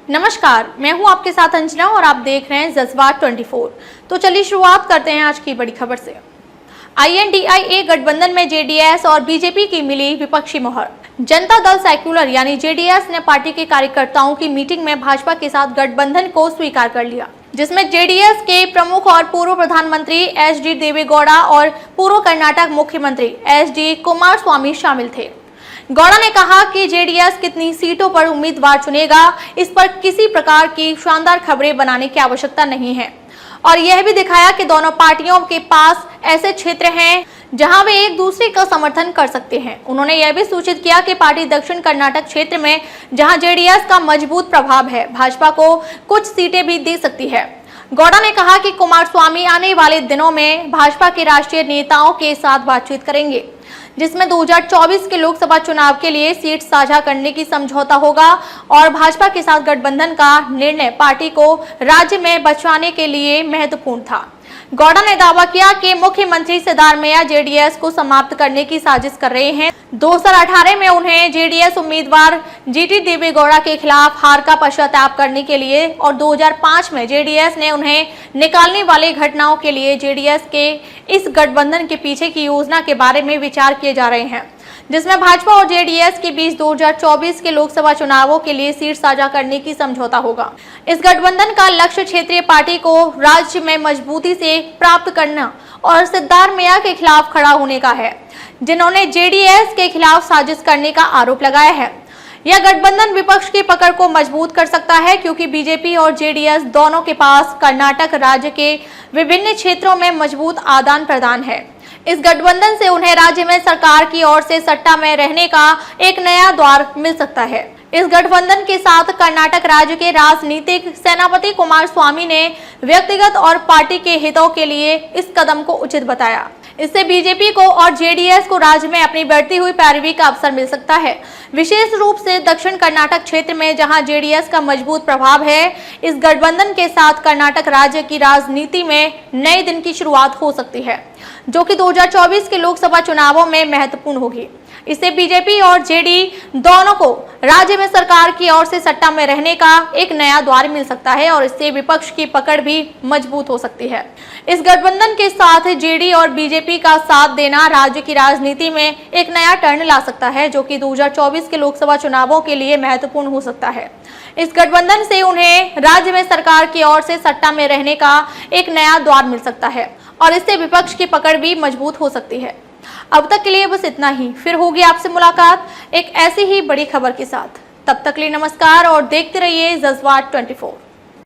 नमस्कार, मैं हूं आपके साथ अंजना और आप देख रहे हैं जज्बात 24। तो चलिए शुरुआत करते हैं आज की बड़ी खबर से। INDIA गठबंधन में जेडीएस और बीजेपी की मिली विपक्षी मोहर। जनता दल सेक्युलर यानी जेडीएस ने पार्टी के कार्यकर्ताओं की मीटिंग में भाजपा के साथ गठबंधन को स्वीकार कर लिया, जिसमें जेडीएस के प्रमुख और पूर्व प्रधानमंत्री HD देवेगौड़ा और पूर्व कर्नाटक मुख्यमंत्री HD कुमारस्वामी शामिल थे। गौड़ा ने कहा कि जेडीएस कितनी सीटों पर उम्मीदवार चुनेगा, इस पर किसी प्रकार की शानदार खबरें बनाने की आवश्यकता नहीं है और यह भी दिखाया कि दोनों पार्टियों के पास ऐसे क्षेत्र हैं जहां वे एक दूसरे का समर्थन कर सकते हैं। उन्होंने यह भी सूचित किया कि पार्टी दक्षिण कर्नाटक क्षेत्र में जहां जेडीएस का मजबूत प्रभाव है, भाजपा को कुछ सीटें भी दे सकती है। गौड़ा ने कहा कि कुमारस्वामी आने वाले दिनों में भाजपा के राष्ट्रीय नेताओं के साथ बातचीत करेंगे, जिसमें 2024 के लोकसभा चुनाव के लिए सीट साझा करने की समझौता होगा और भाजपा के साथ गठबंधन का निर्णय पार्टी को राज्य में बचाने के लिए महत्वपूर्ण था। गौड़ा ने दावा किया कि मुख्यमंत्री सिद्धारमैया जेडीएस को समाप्त करने की साजिश कर रहे हैं। 2018 में उन्हें जेडीएस उम्मीदवार GT देवेगौड़ा के खिलाफ हार का पश्चाताप करने के लिए और 2005 में जेडीएस ने उन्हें निकालने वाले घटनाओं के लिए जेडीएस के इस गठबंधन के पीछे की योजना के बारे में विचार किए जा रहे हैं, जिसमें भाजपा और जेडीएस के बीच 2024 के लोकसभा चुनावों के लिए सीट साझा करने की समझौता होगा। इस गठबंधन का लक्ष्य क्षेत्रीय पार्टी को राज्य में मजबूती से प्राप्त करना और सिद्धारमैया के खिलाफ खड़ा होने का है, जिन्होंने जेडीएस के खिलाफ साजिश करने का आरोप लगाया है। यह गठबंधन विपक्ष की पकड़ को मजबूत कर सकता है, क्योंकि बीजेपी और जेडीएस दोनों के पास कर्नाटक राज्य के विभिन्न क्षेत्रों में मजबूत आदान प्रदान है। इस गठबंधन से उन्हें राज्य में सरकार की ओर से सत्ता में रहने का एक नया द्वार मिल सकता है। इस गठबंधन के साथ कर्नाटक राज्य के राजनीतिक सेनापति कुमारस्वामी ने व्यक्तिगत और पार्टी के हितों के लिए इस कदम को उचित बताया। इससे बीजेपी को और जेडीएस को राज्य में अपनी बढ़ती हुई पैरवी का अवसर मिल सकता है, विशेष रूप से दक्षिण कर्नाटक क्षेत्र में जहां जेडीएस का मजबूत प्रभाव है। इस गठबंधन के साथ कर्नाटक राज्य की राजनीति में नए दिन की शुरुआत हो सकती है, जो कि 2024 के लोकसभा चुनावों में महत्वपूर्ण होगी। इससे बीजेपी और जेडी दोनों को राज्य में सरकार की ओर से सत्ता में रहने का एक नया द्वार मिल सकता है और इससे विपक्ष की पकड़ भी मजबूत हो सकती है। इस गठबंधन के साथ जेडी और बीजेपी का साथ देना राज्य की राजनीति में एक नया टर्न ला सकता है, जो कि 2024 के लोकसभा चुनावों के लिए महत्वपूर्ण हो सकता है। इस गठबंधन से उन्हें राज्य में सरकार की ओर से सत्ता में रहने का एक नया द्वार मिल सकता है और इससे विपक्ष की पकड़ भी मजबूत हो सकती है। अब तक के लिए बस इतना ही, फिर होगी आपसे मुलाकात एक ऐसी ही बड़ी खबर के साथ। तब तक के लिए नमस्कार और देखते रहिए जज्बात 24।